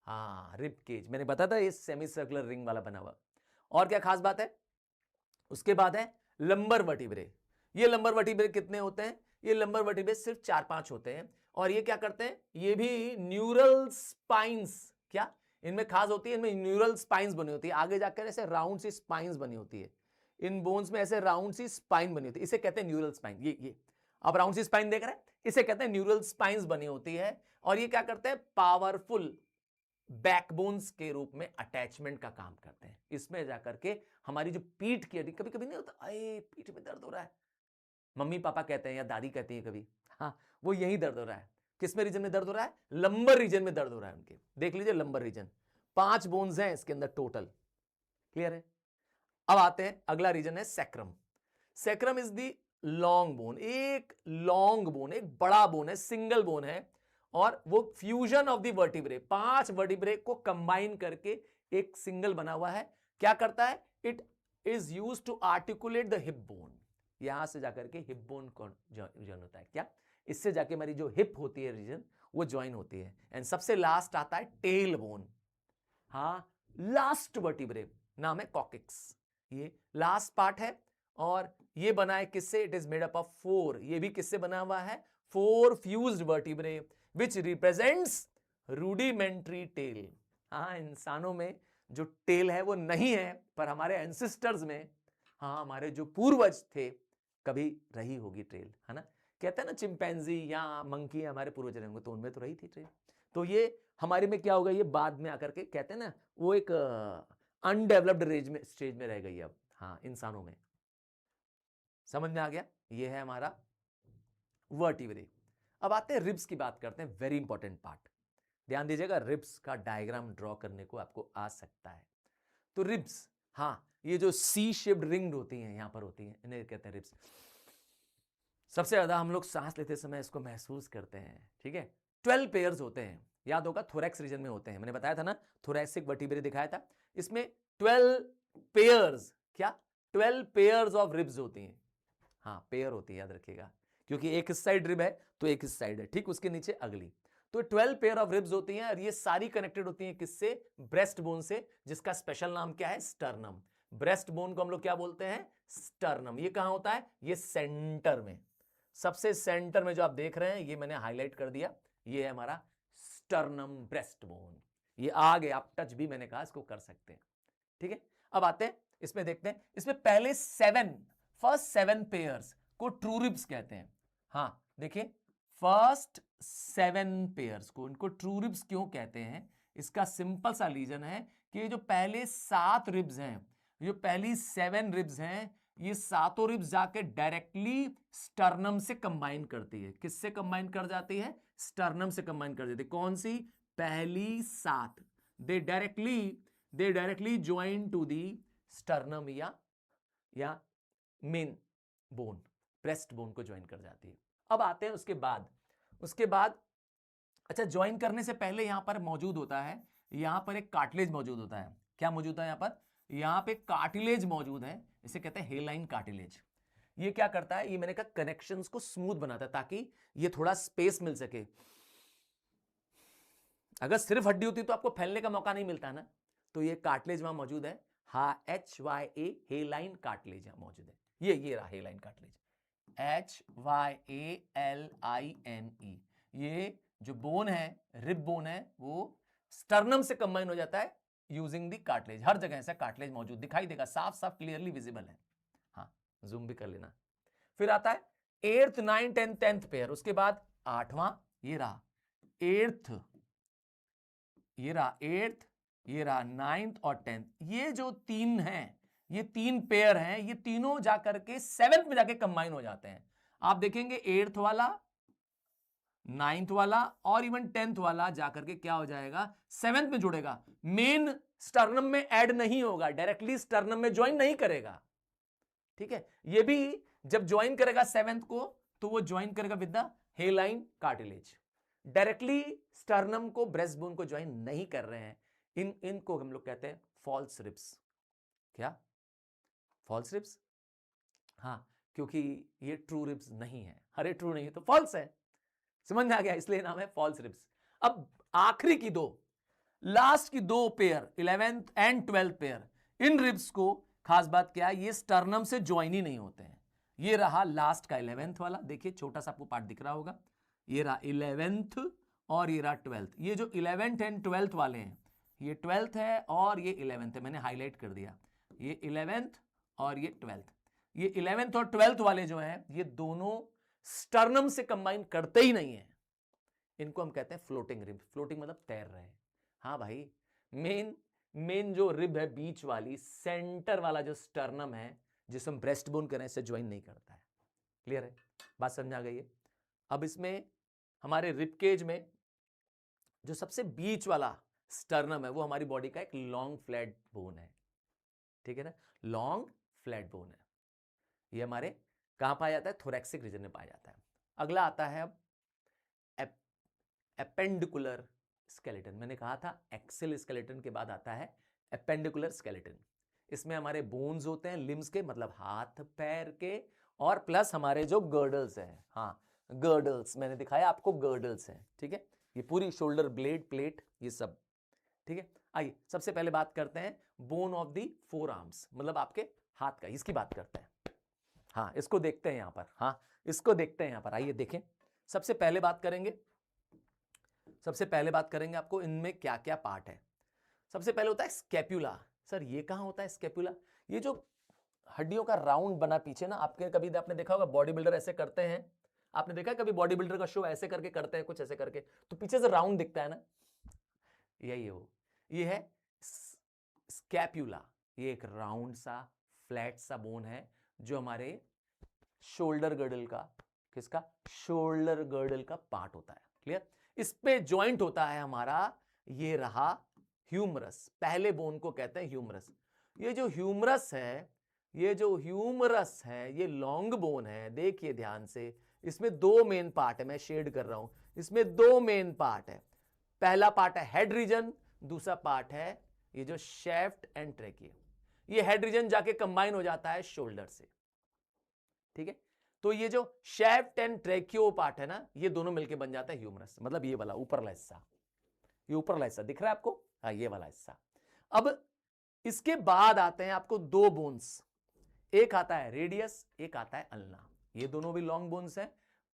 हाँ, रिब केज मैंने बताया था, ये सेमी सर्कुलर रिंग वाला बना हुआ। और क्या खास बात है? उसके बाद है लंबर वर्टिब्रे। ये लंबर वर्टिब्रे कितने होते हैं? ये लंबर वर्टिब्रे सिर्फ 4-5 होते हैं। और ये क्या करते हैं? ये भी न्यूरल स्पाइंस, क्या इनमें खास होती है? इनमें न्यूरल स्पाइंस बनी होती है, आगे जाकर ऐसे राउंड सी स्पाइंस बनी होती है। इन बोन्स में ऐसे राउंड सी स्पाइन बनी होती है, इसे कहते हैं न्यूरल स्पाइन। ये अब राउंड सी स्पाइन देख रहे हैं, इसे कहते हैं न्यूरल स्पाइंस बनी होती है। और ये क्या करते हैं? पावरफुल बैकबोन्स के रूप में अटैचमेंट का काम करते हैं। इसमें जाकर के हमारी जो पीठ की हड्डी, कभी कभी नहीं होता अरे पीठ में दर्द हो रहा है, मम्मी पापा कहते हैं या दादी कहती है कभी, हाँ, वो यही दर्द हो रहा है। किसमें रीजन में दर्द हो रहा है? लंबर रीजन में दर्द हो रहा है उनके। देख लीजिए लंबर रीजन, 5 बोन्स हैं इसके अंदर टोटल। क्लियर है? अब आते हैं, अगला रीजन है sacrum. Sacrum is the long bone, एक लॉन्ग बोन, एक बड़ा बोन है, सिंगल बोन है, और वो fusion of the vertebrae, 5 vertebrae को कंबाइन करके एक सिंगल बना हुआ है। क्या करता है? It is used to articulate the hip bone. यहां से जाकर के हिप बोन को ज्वाइन होता है। क्या? इससे जाके हमारी जो हिप होती है रीजन, वो ज्वाइन होती है। एंड सबसे लास्ट आता है टेल बोन। हाँ, लास्ट वर्टिब्रे नाम है कॉकिक्स। ये लास्ट पार्ट है, और ये बना है किससे? It is made up of 4। ये भी किससे बना हुआ है? 4 fused vertebrae which represents rudimentary tail. हाँ, इंसानों में जो टेल है वो नहीं है, पर हमारे एंसेस्टर्स में, हाँ हमारे जो पूर्वज थे, कभी रही होगी टेल, है ना। कहते हैं ना चिंपैंजी या मंकी हमारे पूर्वज रहेंगे, तो उनमें तो रही थी टेल। तो ये हमारे में क्या होगा, ये बाद में आकर के कहते हैं ना वो एक अनडेवलप्ड स्टेज में रह गई अब, हाँ इंसानों में। समझ में आ गया, ये है हमारा वर्टिब्रे। अब आते हैं रिब्स की बात करते हैं, वेरी इंपॉर्टेंट पार्ट। ध्यान दीजिएगा, रिब्स का डायग्राम ड्रॉ करने को आपको आ सकता है। तो रिब्स, हाँ ये जो सी शेप्ड रिंग होती हैं यहां पर होती हैं, इन्हें कहते हैं रिब्स। सबसे ज्यादा हम लोग सांस लेते समय इसको महसूस करते हैं, ठीक है। 12 पेयर्स होते हैं, याद होगा थोरैक्स रीजन में होते हैं, मैंने बताया था ना, थोरैसिक वर्टिब्रे दिखाया था। इसमें 12 पेयर्स, क्या 12 पेयर्स ऑफ रिब्स होती हैं। हाँ पेयर होती है, याद रखिएगा, क्योंकि एक इस साइड रिब है तो एक इस साइड है, ठीक उसके नीचे अगली। तो 12 पेयर ऑफ रिब्स होती हैं और ये सारी कनेक्टेड होती हैं किससे, ब्रेस्ट बोन से, जिसका स्पेशल नाम क्या है, स्टर्नम। ब्रेस्ट बोन को हम लोग क्या बोलते हैं, स्टर्नम। ये कहां होता है, ये सेंटर में, सबसे सेंटर में जो आप देख रहे हैं, ये मैंने हाईलाइट कर दिया, ये है हमारा स्टर्नम ब्रेस्ट बोन। ये आगे आप टच भी मैंने कहा इसको कर सकते हैं, ठीक है। अब आते हैं इसमें, देखते हैं इसमें पहले फर्स्ट 7 पेयर्स को ट्रू रिब्स कहते हैं। हाँ देखिए, फर्स्ट 7 पेयर्स को, इनको ट्रू रिब्स क्यों कहते हैं, इसका सिंपल सा रीजन है कि ये जो पहले 7 रिब्स हैं, जो पहली 7 रिब्स हैं, ये सातों रिब्स जाके डायरेक्टली स्टर्नम से कंबाइन करती है। किससे कंबाइन कर जाती है, स्टर्नम से कंबाइन कर जाती है। कौन सी, पहली 7, they directly join to the sternum या मेन बोन, ब्रेस्ट बोन को ज्वाइन कर जाती है। अब आते हैं उसके बाद अच्छा, ज्वाइन करने से पहले यहां पर मौजूद होता है, यहां पर एक कार्टिलेज मौजूद होता है। क्या मौजूद है यहां पर, यहां पे कार्टिलेज मौजूद है, इसे कहते हैं हेलाइन कार्टिलेज। ये क्या करता है, ये मैंने कहा कनेक्शंस को स्मूथ बनाता है, ताकि ये थोड़ा स्पेस मिल सके। अगर सिर्फ हड्डी होती तो आपको फैलने का मौका नहीं मिलता ना, तो ये कार्टिलेज वहां मौजूद है, हा HYA, हेलाइन कार्टिलेज यहां मौजूद है। ये रहा हेलाइन कार्टिलेज, HYALINE। ये जो बोन है, रिब बोन है, वो स्टर्नम से कंबाइन हो जाता है यूजिंग दी कार्टिलेज। हर जगह ऐसा कार्टिलेज मौजूद दिखाई देगा, साफ साफ क्लियरली विजिबल है। हाँ जूम भी कर लेना। फिर आता है 8th 9th and 10th pair, उसके बाद 8वां, ये रहा 8th, ये रहा 8th, ये रहा 9th और 10th। ये जो 3 हैं, ये 3 पेयर हैं, ये तीनों जाकर के 7th में जाके कंबाइन हो जाते हैं। आप देखेंगे 8th वाला, 9th वाला और इवन 10th वाला जाकर के क्या हो जाएगा, 7th में जुड़ेगा। मेन स्टर्नम में ऐड नहीं होगा, डायरेक्टली स्टर्नम में ज्वाइन नहीं करेगा, ठीक है। ये भी जब ज्वाइन करेगा 7th को, तो वो ज्वाइन करेगा with the हेलाइन cartilage, directly sternum को, ब्रेस्ट बोन को ज्वाइन नहीं कर रहे हैं। इनको हम लोग कहते हैं फॉल्स रिब्स। क्या, फॉल्स रिब्स, हाँ, क्योंकि ये ट्रू रिब्स नहीं है। अरे ट्रू नहीं है तो फॉल्स है, समझ में आ गया, इसलिए नाम है फॉल्स रिब्स। अब आखिरी की दो, लास्ट की 2 pair 11th and 12th pair, in ribs को खास बात क्या है, ये स्टर्नम से ज्वाइन ही नहीं होते हैं। ये रहा लास्ट का 11th वाला, देखिए छोटा सा आपको पार्ट दिख रहा होगा, ये रहा 11th और ये रहा 12th। ये जो 11th एंड 12th वाले हैं, ये 12th है और ये 11th है, मैंने हाईलाइट कर दिया, ये 11th और ये 12th। ये 11th और 12th वाले जो हैं, ये दोनों स्टर्नम से कंबाइन करते ही नहीं है। इनको हम कहते हैं फ्लोटिंग रिब। फ्लोटिंग मतलब तैर रहे हैं। हाँ भाई, मेन जो रिब है, बीच वाली सेंटर वाला जो स्टर्नम है, जिसे हम ब्रेस्ट बोन करें, इससे ज्वाइन नहीं करता है। क्लियर है, बात समझ आ गई है। अब इसमें हमारे रिब केज में जो सबसे बीच वाला स्टर्नम है, वो हमारी बॉडी का एक लॉन्ग फ्लैट बोन है, ठीक है ना, लॉन्ग फ्लैट बोन है। ये हमारे कहां पाया जाता है, थोरैक्सिक रीजन में पाया जाता है। अगला आता है अब एपेंडिकुलर स्केलेटन। मैंने कहा था एक्सेल स्केलेटन के बाद आता है एपेंडिकुलर स्केलेटन। इसमें हमारे बोन्स होते हैं लिम्स के, मतलब हाथ पैर के, और प्लस हमारे जो गर्डल्स हैं, हाँ गर्डल्स मैंने दिखाया आपको, गर्डल्स हैं, ठीक है। ये पूरी शोल्डर ब्लेड प्लेट ये सब, ठीक है। आइए सबसे पहले बात करते हैं बोन ऑफ दी 4 आर्म्स, मतलब आपके हाथ का, इसकी बात करते हैं। हाँ इसको देखते हैं यहां पर, हाँ इसको देखते हैं यहां पर, आइए देखें। सबसे पहले बात करेंगे आपको इनमें क्या क्या पार्ट है। सबसे पहले होता है स्कैप्यूला। सर ये कहां होता है स्कैप्यूला? ये जो हड्डियों का राउंड बना पीछे ना, आपने कभी देखा होगा बॉडी बिल्डर ऐसे करते हैं, आपने देखा है कभी बॉडी बिल्डर का शो ऐसे करके करते हैं, कुछ ऐसे करके, तो पीछे से राउंड दिखता है ना, यही है वो। ये है स्कैप्यूला। ये एक राउंड सा फ्लैट सा बोन है जो हमारे शोल्डर गर्डल का, किसका? शोल्डर गर्डल का पार्ट होता है। क्लियर? इस पे ज्वाइंट होता है हमारा, ये रहा ह्यूमरस। पहले बोन को कहते हैं ह्यूमरस। ये जो ह्यूमरस है, ये लॉन्ग बोन है। देखिए ध्यान से, इसमें दो मेन पार्ट है, मैं शेड कर रहा हूं, इसमें दो मेन पार्ट है। पहला पार्ट है हेड रीजन, दूसरा पार्ट है ये जो शेफ्ट एंड ट्रैकिया। ये हेड रीजन जाके कंबाइन हो जाता है शोल्डर से, ठीक है? तो ये जो शेफ्ट एंड ट्रैकियो पार्ट है ना, ये दोनों मिलके बन जाता है ह्यूमरस। मतलब ये वाला ऊपरला हिस्सा, ये ऊपरला हिस्सा दिख रहा है आपको? हाँ, ये वाला हिस्सा। अब इसके बाद आते हैं आपको दो बोन्स, एक आता है रेडियस, एक आता है अल्ना। ये दोनों भी लॉन्ग बोन्स हैं,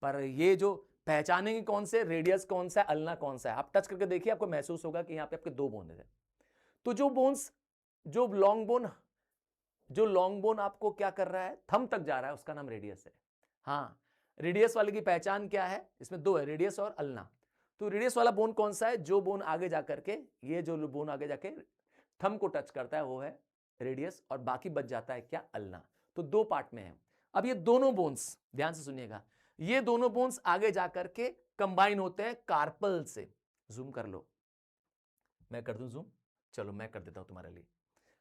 पर ये जो पहचानेंगे कौन से, रेडियस कौन सा है, अल्ना कौन सा है, आप टच करके देखिए, आपको महसूस होगा कि यहां पे आपके दो बोन है। तो जो बोन्स, जो लॉन्ग बोन आपको क्या कर रहा है, थंब तक जा रहा है, उसका नाम रेडियस है। हाँ, रेडियस वाले की पहचान क्या है? इसमें दो है, रेडियस और अल्ना। तो रेडियस वाला बोन कौन सा है? जो बोन आगे जाकर के, ये जो बोन आगे जाके थंब को टच करता है वो है रेडियस, और बाकी बच जाता है क्या? अल्ना। तो दो पार्ट में है। अब ये दोनों बोन्स, ध्यान से सुनिएगा, ये दोनों बोन्स आगे जाकर के कंबाइन होते हैं कार्पल से। जूम कर लो, मैं कर दूं जूम? चलो मैं कर देता हूं तुम्हारे लिए,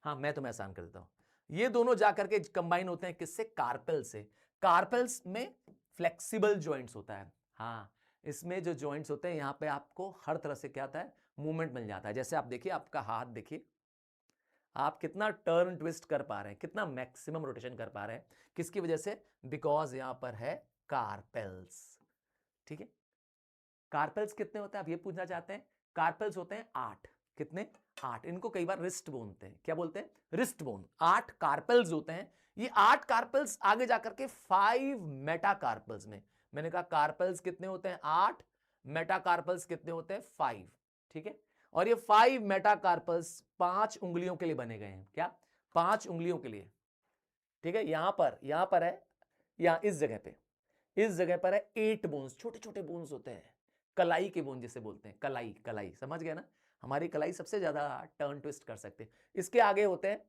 हाँ मैं तुम्हें आसान कर देता हूं। ये दोनों जाकर के कंबाइन होते हैं किससे? कार्पेल से। कार्पेल्स में फ्लेक्सिबल जॉइंट्स होता है। हाँ, इसमें जो जॉइंट्स होते हैं यहां पे आपको हर तरह से क्या आता है? मूवमेंट मिल जाता है। जैसे आप देखिए, आपका हाथ देखिए, आप कितना टर्न ट्विस्ट कर पा रहे हैं, कितना मैक्सिमम रोटेशन कर पा रहे हैं, किसकी वजह से? बिकॉज यहां पर है कार्पेल्स। ठीक है? कार्पेल्स कितने होते हैं आप ये पूछना चाहते हैं? कार्पेल्स होते हैं 8। कितने? 8। इनको कई बार रिस्ट बोन बोलते हैं। क्या बोलते हैं? Wrist bone. 8 कार्पेल्स होते हैं। ये 8 कार्पेल्स आगे जाकर के 5 मेटाकार्पल्स में, मैंने कहा कार्पेल्स कितने होते हैं? 8, मेटाकार्पल्स कितने होते हैं? 5। ठीक है? और ये 5 मेटाकार्पल्स 5 उंगलियों के लिए बने गए हैं। क्या? 5 उंगलियों के लिए। ठीक है? यहां पर है, यहां इस जगह पर है 8 बोन्स, छोटे छोटे बोन्स होते हैं, कलाई के बोन जिसे बोलते हैं, कलाई, समझ गया ना? हमारी कलाई सबसे ज्यादा टर्न ट्विस्ट कर सकते हैं। इसके आगे होते हैं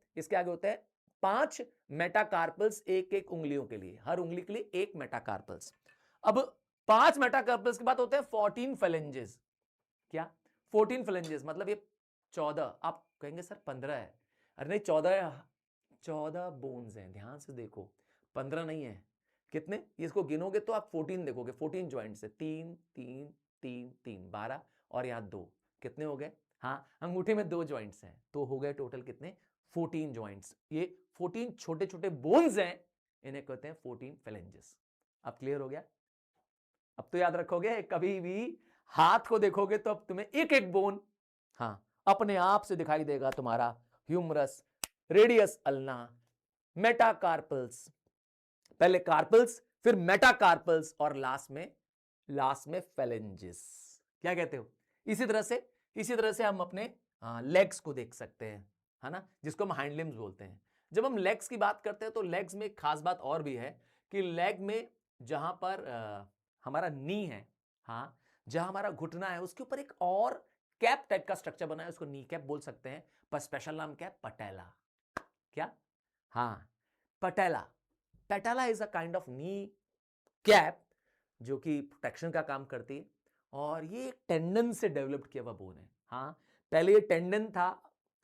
5 मेटाकार्पल्स, एक एक उंगलियों के लिए, हर उंगली के लिए एक मेटाकार्पल्स। अब 5 मेटाकार्पल्स के बाद होते हैं 14 फेलेंजेस। क्या? 14 फेलेंजेस मतलब ये 14, आप कहेंगे सर 15 है। अरे नहीं, 14 बोन्स हैं, ध्यान से देखो, 15 नहीं है। कितने? इसको गिनोगे तो आप 14 देखोगे, 14 ज्वाइंट्स है, 3 3 3 3, 12, और यहां 2, कितने हो गए? हाँ, अंगूठे में 2 ज्वाइंट्स हैं, तो हो गए टोटल कितने? 14 ज्वाइंट्स। ये 14 छोटे छोटे बोन्स हैं, इन्हें कहते हैं 14 फेलेंजेस। अब क्लियर हो गया? अब तो याद रखोगे, कभी भी हाथ को देखोगे तो अब तुम्हें एक एक बोन, हाँ, अपने आप से दिखाई देगा तुम्हारा। ह्यूमरस, रेडियस अल्ना, मेटाकार्पल्स, पहले कार्पल्स, फिर मेटाकार्पल्स, और लास्ट में फेलेंजेस। क्या कहते हो? इसी तरह से हम अपने लेग्स को देख सकते हैं, है ना, जिसको हम हाइंड लिम्स बोलते हैं। जब हम लेग्स की बात करते हैं तो लेग्स में एक खास बात और भी है कि लेग में जहां पर हमारा नी है, हाँ, जहां हमारा घुटना है, उसके ऊपर एक और कैप टाइप का स्ट्रक्चर बना है, उसको नी कैप बोल सकते हैं, पर स्पेशल नाम क्या है? पटेला। क्या? हाँ, patella. Patella is a kind of knee cap जो कि प्रोटेक्शन का काम करती है, और ये टेंडन से डेवलप किया हुआ बोन है। हाँ, पहले ये टेंडन था,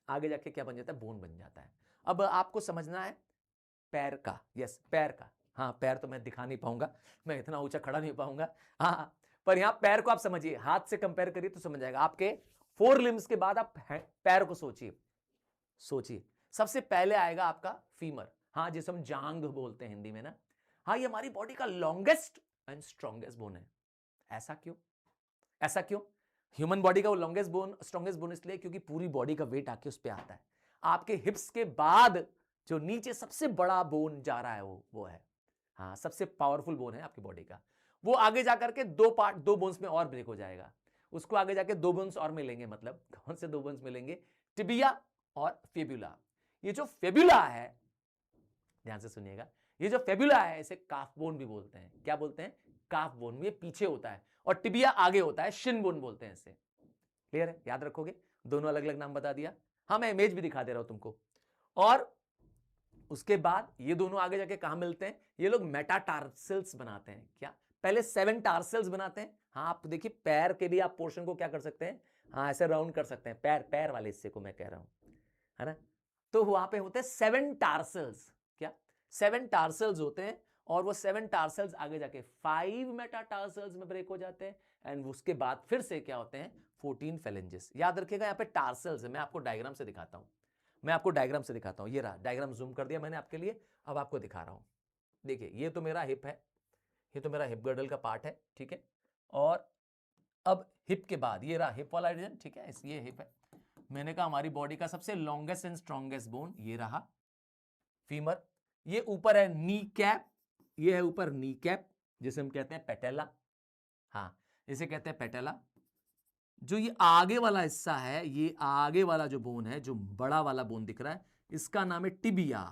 आगे जाके क्या बन जाता है? बोन बन जाता है। अब आपको समझना है पैर का, यस पैर का, हाँ पैर तो मैं दिखा नहीं पाऊंगा, मैं इतना ऊंचा खड़ा नहीं पाऊंगा, हाँ, पर यहां पैर को आप समझिए, हाथ से कंपेयर करिए तो समझ जाएगा। आपके 4 लिम्स के बाद आप पैर को सोचिए, सबसे पहले आएगा आपका फीमर, हाँ, जिसे हम जांग बोलते हैं हिंदी में ना। हाँ, ये हमारी बॉडी का लॉन्गेस्ट एंड स्ट्रॉन्गेस्ट बोन है। ऐसा क्यों? ह्यूमन बॉडी का वो लॉन्गेस्ट बोन, स्ट्रॉन्गेस्ट बोन इसलिए क्योंकि पूरी बॉडी का वेट आके उस पर आता है। आपके हिप्स के बाद जो नीचे सबसे बड़ा बोन जा रहा है वो है, हाँ, सबसे पावरफुल बोन है आपकी बॉडी का। वो आगे जाकर के दो बोन्स में और ब्रेक हो जाएगा। उसको आगे जाके दो बोन्स और मिलेंगे, मतलब कौन से दो बोन्स मिलेंगे? टिबिया और फेब्युला। ये जो फेब्युला है, ध्यान से सुनिएगा, ये जो फेब्युला है इसे काफ बोन भी बोलते हैं। क्या बोलते हैं? काफ बोन। ये पीछे होता है और टिबिया आगे होता है, शिन बोन बोलते हैं इसे। क्लियर है? याद रखोगे? दोनों अलग अलग नाम बता दिया। हाँ, मैं इमेज भी दिखा दे रहा हूं तुमको। और उसके बाद ये दोनों आगे जाके कहां मिलते हैं? ये लोग मेटाटार्सल्स बनाते हैं। क्या? पहले 7 टार्सल्स बनाते हैं। हाँ, आप देखिए पैर के भी आप पोर्शन को क्या कर सकते हैं? हाँ, ऐसे राउंड कर सकते हैं। पैर वाले हिस्से को मैं कह रहा हूं, है ना? तो वहां पे होते हैं 7 टार्सल्स। क्या? 7 टार्सल्स होते हैं और वो 7 टार्सल्स आगे जाके 5 मेटाटार्सल्स में ब्रेक हो जाते हैं एंड उसके बाद फिर से क्या होते हैं? 14 फेलेंजेस। याद रखिएगा, यहां पे टार्सल्स है। मैं आपको डायग्राम से दिखाता हूं। ये रहा डायग्राम, जूम कर दिया मैंने आपके लिए, अब आपको दिखा रहा हूं। देखिए, ये तो मेरा हिप है, ये तो मेरा हिप गर्डल का पार्ट है, ठीक है। और अब हिप के बाद ये रहा हिप वाला रीजन, ठीक है, ये हिप है। मैंने कहा हमारी बॉडी का सबसे लॉन्गेस्ट एंड स्ट्रॉन्गेस्ट बोन ये रहा फीमर। ये ऊपर है नी कैप, ये है ऊपर नी कैप, जिसे हम कहते हैं पेटेला। हाँ, इसे कहते हैं पेटेला। जो ये आगे वाला हिस्सा है, ये आगे वाला जो बोन है, जो बड़ा वाला बोन दिख रहा है, इसका नाम है टिबिया।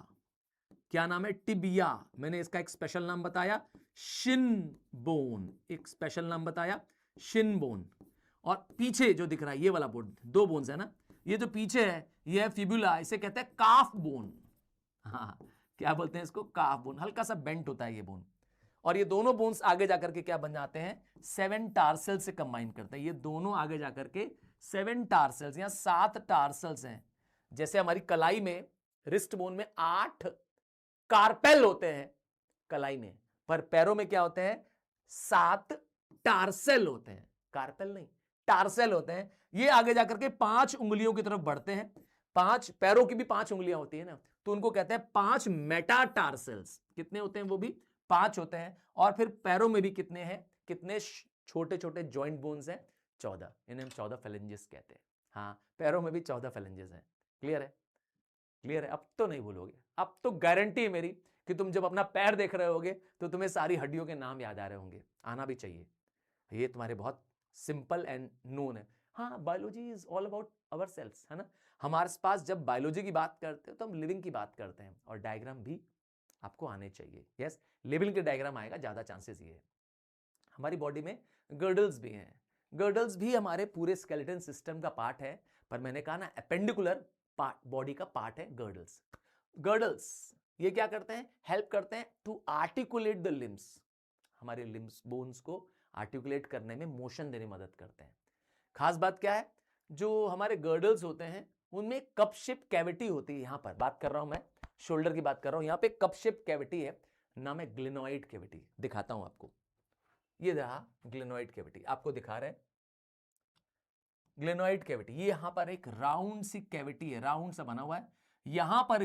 क्या नाम है? टिबिया। मैंने इसका एक स्पेशल नाम बताया, शिन बोन। एक स्पेशल नाम बताया, शिन बोन। और पीछे जो दिख रहा है ये वाला बोन, दो बोन्स है ना, ये जो पीछे है ये है फिबुला, इसे कहते हैं काफ बोन। हाँ, क्या बोलते हैं इसको? काफ बोन। हल्का सा बेंट होता है ये बोन। और ये दोनों बोन्स आगे जाकर के क्या बन जाते हैं? 7 टार्सल्स से कंबाइन करते हैं। ये दोनों आगे जाकर के 7 टार्सल्स या 7 टार्सल्स हैं। जैसे हमारी कलाई में, रिस्ट बोन में 8 कार्पेल होते हैं कलाई में, पर पैरों में क्या होते हैं? 7 टार्सेल होते हैं। कार्पेल नहीं, टार्सेल होते हैं। ये आगे जाकर के 5 उंगलियों की तरफ बढ़ते हैं। 5 पैरों की भी 5 उंगलियां होती है ना, तो उनको कहते हैं 5 मेटाटार्सेल्स। कितने होते हैं? वो भी 5 होते हैं। और फिर पैरों में भी कितने हैं? कितने छोटे छोटे जॉइंट बोन्स हैं? 14। इन्हें हम 14 फेलेंजेस कहते हैं। हाँ, पैरों में भी 14 फेलेंजेस हैं। क्लियर है? क्लियर है? अब तो नहीं भूलोगे। अब तो गारंटी है मेरी कि तुम जब अपना पैर देख रहे होगे तो तुम्हें सारी हड्डियों के नाम याद आ रहे होंगे। आना भी चाहिए, ये तुम्हारे बहुत सिंपल एंड नोन है। हाँ, biology is all about our cells, है ना। हमारे पास जब बायोलॉजी की बात करते हैं तो हम लिविंग की बात करते हैं, और डायग्राम भी आपको आने चाहिए। यस, लिविंग के डायग्राम आएगा, ज्यादा चांसेस ये है। हमारी बॉडी में गर्डल्स भी हैं। गर्डल्स भी हमारे पूरे स्केलेटन सिस्टम का पार्ट है, पर मैंने कहा ना एपेंडिकुलर पार्ट, बॉडी का पार्ट है गर्डल्स। गर्डल्स ये क्या करते हैं? हेल्प करते हैं टू आर्टिकुलेट द लिम्स। हमारे लिम्स, बोन्स को आर्टिकुलेट करने में, मोशन देने में मदद करते हैं। खास बात क्या है? जो हमारे गर्डल्स होते हैं उनमें कप शेप कैविटी होती है। यहां पर बात कर रहा हूं मैं, शोल्डर की बात कर रहा हूं। यहां पे कप शेप कैविटी है, नाम है ग्लेनोइड कैविटी। दिखाता हूं आपको, ये रहा ग्लेनोइड कैविटी, आपको दिखा रहे हैं ग्लेनोइड कैविटी। ये यहां पर एक राउंड सी कैविटी है, राउंड सा बना हुआ है। यहां पर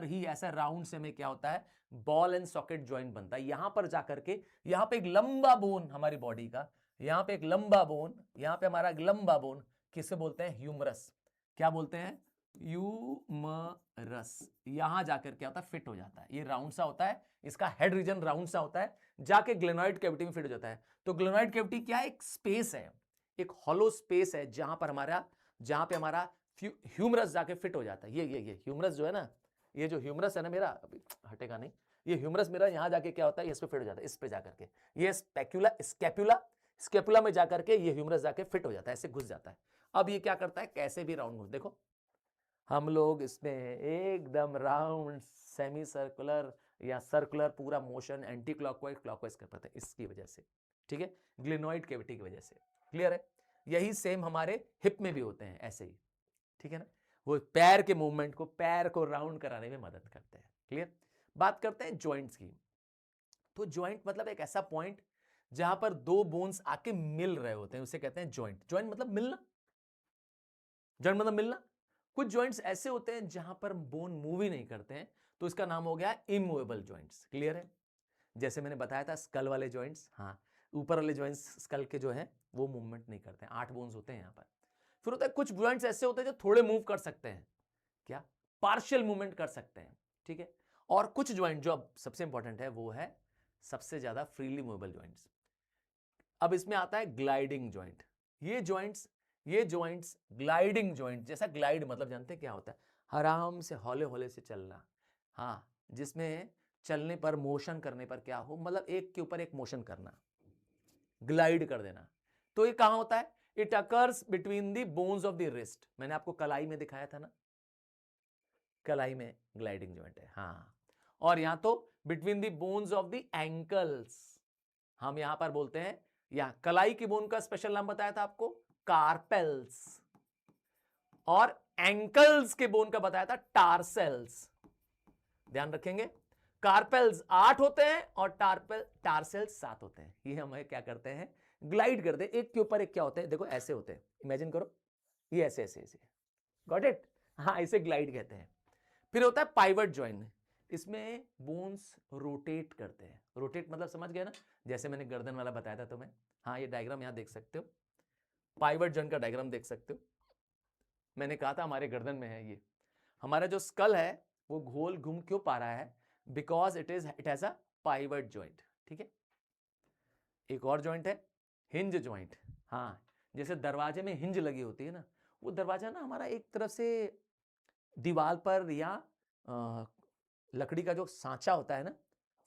ही ऐसा राउंड से में क्या होता है? बॉल एंड सॉकेट जॉइंट बनता है। यहां पर जाकर के यहां पे एक लंबा बोन हमारी बॉडी का, यहां पे एक लंबा बोन, यहां पे हमारा एक लंबा बोन, किसे बोलते हैं? ह्यूमरस। क्या बोलते हैं? ह्यूमरस। यहां जाकर क्या होता है? फिट हो जाता है। ये राउंड सा होता है, इसका हेड रीजन राउंड सा होता है, जाके ग्लेनोइड कैविटी में फिट हो जाता है। तो ग्लेनोइड कैविटी क्या है? एक स्पेस है, एक हॉलो स्पेस है, जहां पे हमारा ह्यूमरस जाके फिट हो जाता है। ये ह्यूमरस जो है ना, ये जो ह्यूमरस है ना मेरा, अभी हटेगा नहीं, ये ह्यूमरस मेरा यहां जाके क्या होता है? इस पे फिट हो जाता है, इस पे जाकर के। ये स्कैपुला में जाकर के ये ह्यूमरस जाके फिट हो जाता है, ऐसे घुस जाता है। अब ये क्या करता है? कैसे भी राउंड घुस, देखो हम लोग इसमें एकदम राउंड, सेमी सर्कुलर या सर्कुलर पूरा मोशन एंटी क्लॉकवाइज क्लॉकवाइज कर पाते हैं, इसकी वजह से। ठीक है, ग्लेनोइड कैविटी की वजह से। क्लियर है? यही सेम हमारे हिप में भी होते हैं, ऐसे ही। ठीक है ना, वो पैर के मूवमेंट को, पैर को राउंड कराने में मदद करते हैं। क्लियर? बात करते हैं जॉइंट्स की। तो जॉइंट मतलब एक ऐसा पॉइंट जहां पर दो बोन्स आके मिल रहे होते हैं, उसे कहते हैं जॉइंट। जॉइंट मतलब मिलना, जॉइंट मतलब मिलना। कुछ जॉइंट्स ऐसे होते हैं जहां पर बोन मूव ही नहीं करते हैं, तो इसका नाम हो गया इमूवेबल जॉइंट्स। क्लियर है? जैसे मैंने बताया था स्कल वाले जॉइंट्स, हाँ, ऊपर वाले जॉइंट्स स्कल के जो है वो मूवमेंट नहीं करते हैं, 8 बोन्स होते हैं यहां पर। फिर होता है कुछ जॉइंट्स ऐसे होते हैं जो थोड़े मूव कर सकते हैं, क्या? पार्शियल मूवमेंट कर सकते हैं। ठीक है? और कुछ जॉइंट जो अब सबसे इंपॉर्टेंट है वो है सबसे ज्यादा फ्रीली मूवेबल जॉइंट्स। अब इसमें आता है ग्लाइडिंग जॉइंट। ये जॉइंट्स ग्लाइडिंग जॉइंट, जैसा ग्लाइड मतलब जानते हैं क्या होता है, आराम से हौले हौले से चलना। हाँ, जिसमें चलने पर, मोशन करने पर क्या हो, मतलब एक के ऊपर एक मोशन करना, ग्लाइड कर देना। तो ये कहां होता है, it occurs between the bones of the wrist. मैंने आपको कलाई में दिखाया था ना, कलाई में ग्लाइडिंग जॉइंट है। हाँ, और यहां तो between the bones of the ankles. हम यहां पर बोलते हैं, या कलाई की बोन का स्पेशल नाम बताया था आपको, कार्पेल्स, और एंकल्स के बोन का बताया था टार्सेल्स। ध्यान रखेंगे, कार्पेल्स 8 होते हैं और टार्सेल्स 7 होते हैं। ये हम क्या करते हैं, ग्लाइड करते हैं, एक के ऊपर एक क्या होते हैं, देखो ऐसे होते हैं, इमेजिन करो, ये ऐसे ऐसे ऐसे, गॉट इट। हाँ, इसे ग्लाइड कहते हैं। फिर होता है पाइवट जॉइंट, इसमें बोन्स रोटेट करते हैं। रोटेट मतलब समझ गए ना, जैसे मैंने गर्दन वाला बताया था तुम्हें। हाँ, ये डायग्राम यहां देख सकते हो, पाइवट जॉइंट का डायग्राम देख सकते हो। मैंने कहा था हमारे गर्दन में है ये, हमारा जो स्कल है वो गोल घूम क्यों पा रहा है, because it has a pivot joint. ठीक है, एक और जॉइंट है हिंज जॉइंट। हाँ, जैसे दरवाजे में हिंज लगी होती है ना, वो दरवाजा ना हमारा एक तरफ से दीवार पर या लकड़ी का जो सांचा होता है ना,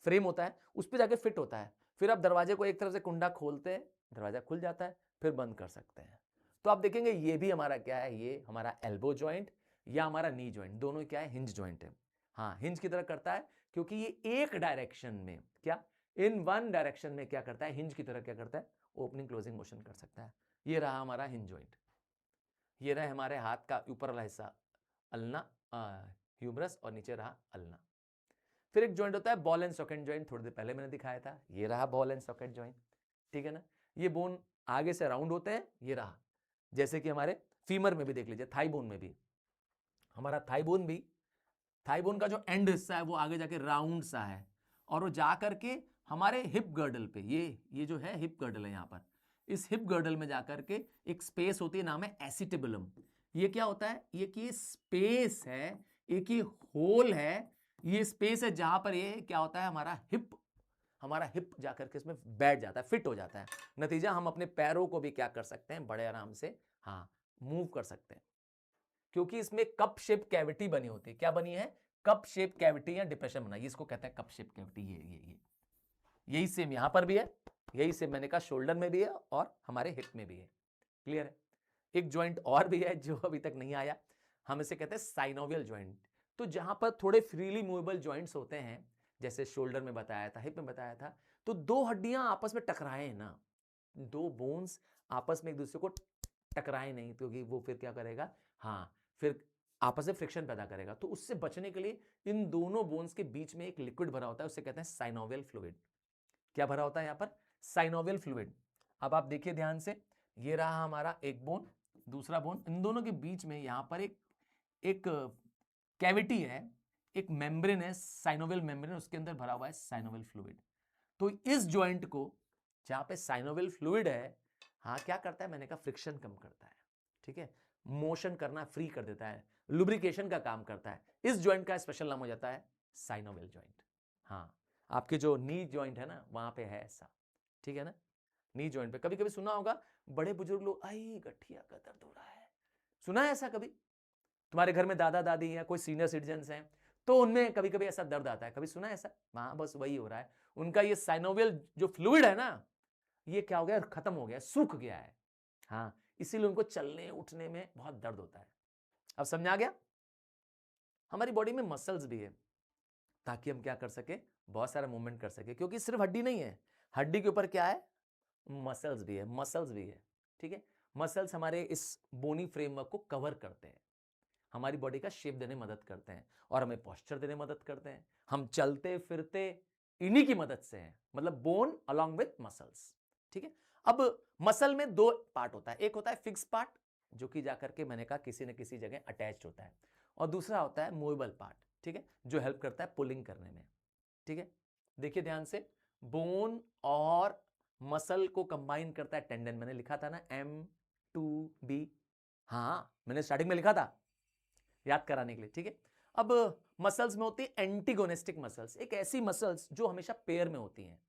फ्रेम होता है, उस पर जाके फिट होता है। फिर आप दरवाजे को एक तरफ से कुंडा खोलते हैं, दरवाजा खुल जाता है, फिर बंद कर सकते हैं। तो आप देखेंगे ये भी हमारा क्या है, ये हमारा एल्बो जॉइंट या हमारा नी जॉइंट, दोनों क्या है, हिंज जॉइंट है। हाँ, हिंज की तरह करता है, क्योंकि ये एक डायरेक्शन में, क्या, इन वन डायरेक्शन में क्या करता है, हिंज की तरह क्या करता है, ओपनिंग क्लोजिंग मोशन कर सकता है। ये रहा हमारा हिंज जॉइंट। ये रहा हमारे हाथ का ऊपर वाला हिस्सा, अल्ना, ह्यूमरस, और नीचे रहा अल्ना। फिर एक जॉइंट होता है बॉल एंड सॉकेट जॉइंट, थोड़ी देर पहले मैंने दिखाया था, ये रहा बॉल एंड सॉकेट जॉइंट। ठीक है ना, ये बोन आगे से राउंड होते हैं, ये रहा, जैसे कि हमारे फीमर में भी देख लीजिए, थाई बोन में भी, हमारा थाई बोन भी, थाई बोन का जो एंड हिस्सा है वो आगे जाके राउंड सा है, और वो जा करके हमारे हिप गर्डल पे, ये जो है हिप गर्डल है, यहां पर इस हिप गर्डल में जाकर के एक स्पेस होती है, नाम है एसिटिबुलम। ये क्या होता है, ये कि स्पेस है, एक ही होल है, ये स्पेस है जहां पर ये क्या होता है, हमारा हिप जाकर के इसमें बैठ जाता है, फिट हो जाता है। नतीजा, हम अपने पैरों को भी क्या कर सकते हैं, बड़े आराम से, हाँ, मूव कर सकते हैं, क्योंकि इसमें कप शेप कैविटी बनी होती है। क्या बनी है, कप शेप कैविटी या डिप्रेशन बना, इसको कहते हैं कप शेप कैविटी। ये यही सेम यहां पर भी है, यही सेम मैंने कहा शोल्डर में भी है और हमारे हिप में भी है। क्लियर है। एक जॉइंट और भी है जो अभी तक नहीं आया, हम इसे कहते हैं साइनोवियल जॉइंट। तो जहां पर थोड़े फ्रीली मूवेबल जॉइंट्स होते हैं, जैसे शोल्डर में बताया था, हिप में बताया था, तो दो हड्डियां आपस में टकराए ना, दो बोन्स आपस में एक दूसरे को टकराए नहीं, क्योंकि वो फिर क्या करेगा, हाँ, फिर आपस में फ्रिक्शन पैदा करेगा। तो उससे बचने के लिए इन दोनों बोन्स के बीच में एक लिक्विड भरा होता है, उससे कहते हैं साइनोवियल फ्लूइड। क्या भरा होता है यहां पर, साइनोवियल फ्लूइड। अब आप देखिए ध्यान से, ये रहा हमारा एक बोन, दूसरा बोन, इन दोनों के बीच में यहां पर एक कैविटी है, एक मेम्ब्रेन है, साइनोवियल मेम्ब्रेन, उसके अंदर भरा हुआ है साइनोवियल फ्लूइड। तो इस जॉइंट को, जहां पे साइनोवियल फ्लूइड है, हाँ, क्या करता है, मैंने कहा फ्रिक्शन कम करता है, ठीक है, मोशन करना फ्री कर देता है, लुब्रिकेशन का काम करता है। इस जॉइंट का स्पेशल नाम हो जाता है साइनोवियल जॉइंट। हाँ, आपके जो नी जॉइंट है ना, वहां पे है ऐसा, ठीक है ना, नी जॉइंट पे कभी कभी सुना होगा, बड़े बुजुर्ग लोग, आई गठिया का दर्द हो रहा है, सुना है ऐसा कभी, तुम्हारे घर में दादा दादी या कोई सीनियर सिटीजन हैं, तो उनमें कभी कभी ऐसा दर्द आता है, कभी सुना है ऐसा, हाँ, बस वही हो रहा है, उनका ये साइनोवियल जो फ्लूइड है ना, ये क्या हो गया, खत्म हो गया, सूख गया है। हाँ, इसीलिए उनको चलने उठने में बहुत दर्द होता है। अब समझ आ गया। हमारी बॉडी में मसल्स भी है, ताकि हम क्या कर सके, बहुत सारा मूवमेंट कर सके, क्योंकि सिर्फ हड्डी नहीं है, हड्डी के ऊपर क्या है, मसल्स भी है, मसल्स भी है। ठीक है, मसल्स हमारे इस बोनी फ्रेमवर्क को कवर करते हैं, हमारी बॉडी का शेप देने में मदद करते हैं, और हमें पोस्चर देने में मदद करते हैं। हम चलते फिरते इन्हीं की मदद से हैं, मतलब बोन अलोंग विद मसल्स। ठीक है, अब मसल में दो पार्ट होता है, एक होता है फिक्स पार्ट, जो कि जाकर के मैंने कहा किसी न किसी जगह अटैच्ड होता है, और दूसरा होता है मूवेबल पार्ट, ठीक है, जो हेल्प करता है पुलिंग करने में। ठीक है, देखिए ध्यान से, बोन और मसल को कंबाइन करता है टेंडन, मैंने लिखा था ना M2B, हाँ, मैंने स्टार्टिंग में लिखा था याद कराने के लिए। ठीक है, अब मसल्स में होती है एंटीगोनिस्टिक मसल्स, एक ऐसी मसल्स जो हमेशा पेयर में होती हैं।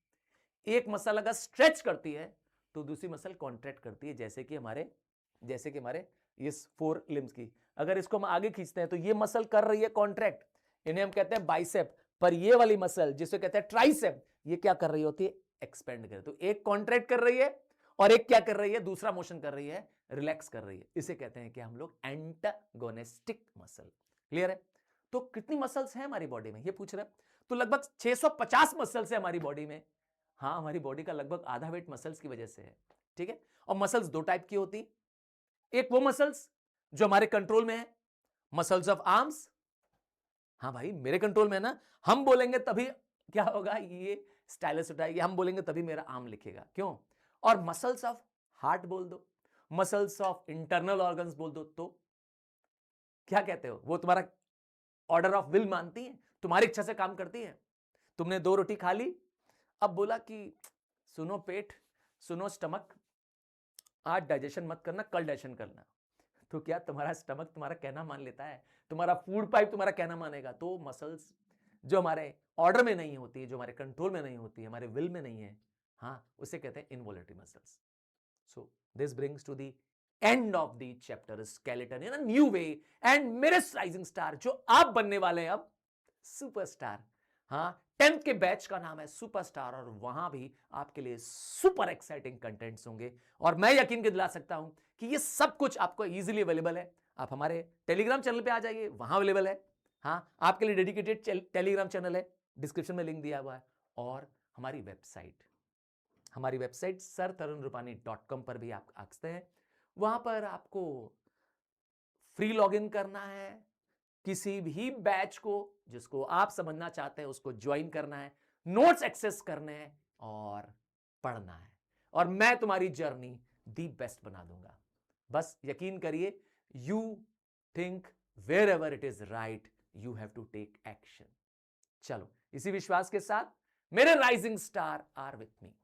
एक मसल अगर स्ट्रेच करती है तो दूसरी मसल कॉन्ट्रैक्ट करती है, जैसे कि हमारे इस 4 लिम्स की। अगर इसको हम आगे खींचते हैं तो ये मसल कर रही है कॉन्ट्रैक्ट, इन्हें हम कहते हैं बाइसेप। पर ये वाली मसल जिसे कहते हैं ट्राइसेप, ये क्या कर रही होती है? एक्सपेंड कर रही है। तो एक कॉन्ट्रैक्ट कर रही है और एक क्या कर रही है? दूसरा मोशन कर रही है, रिलैक्स कर रही है। इसे कहते हैं कि हम लोग एंटागोनिस्टिक मसल। क्लियर है? तो कितनी मसल्स हैं हमारी बॉडी में, ये पूछ रहे हैं। तो लगभग 650 मसल्स है हमारी बॉडी में। हाँ, हमारी बॉडी का लगभग आधा वेट मसल्स की वजह से है। ठीक है? और मसल्स दो टाइप की होती, एक वो मसल्स जो हमारे कंट्रोल में है, मसल्स ऑफ आर्म्स। हाँ भाई, मेरे कंट्रोल में है ना, हम बोलेंगे तभी क्या होगा, ये स्टाइलस उठाएगी, हम बोलेंगे तभी मेरा आर्म लिखेगा। क्यों? और मसल्स ऑफ हार्ट बोल दो, मसल्स ऑफ इंटरनल ऑर्गन्स बोल दो, तो क्या कहते हो? वो तुम्हारा ऑर्डर ऑफ विल मानती है, तुम्हारी इच्छा से काम करती है। तुमने 2 रोटी खा ली, अब बोला कि सुनो पेट, सुनो स्टमक, आज डाइजेशन मत करना, कल डाइजेशन करना। तो क्या तुम्हारा स्टमक तुम्हारा कहना मान लेता है? तुम्हारा फूड पाइप तुम्हारा कहना मानेगा? तो मसल्स जो हमारे ऑर्डर में नहीं होती, जो हमारे कंट्रोल में नहीं होती, हमारे विल में नहीं है, हाँ, उसे कहते हैं involuntary muscles. So this brings to the end of the chapter skeleton in a new way. And मेरे राइजिंग स्टार जो आप बनने वाले हैं अब सुपरस्टार, हाँ, 10th के बैच का नाम है सुपरस्टार, और वहां भी आपके लिए सुपर एक्साइटिंग कंटेंट्स होंगे। और मैं यकीन के दिला सकता हूं कि ये सब कुछ आपको इजीली अवेलेबल है। आप हमारे टेलीग्राम चैनल पे आ जाइए, वहां अवेलेबल है। हाँ, आपके लिए डेडिकेटेड टेलीग्राम चैनल है, डिस्क्रिप्शन में लिंक दिया हुआ है। और हमारी वेबसाइट sirtarunrupani.com पर भी आप आ सकते हैं। वहां पर आपको फ्री लॉगिन करना है, किसी भी बैच को जिसको आप समझना चाहते हैं उसको ज्वाइन करना है, नोट्स एक्सेस करने हैं और पढ़ना है, और मैं तुम्हारी जर्नी दी बेस्ट बना दूंगा। बस यकीन करिए, you think wherever it is right, you have to take action. चलो, इसी विश्वास के साथ मेरे rising star are with me.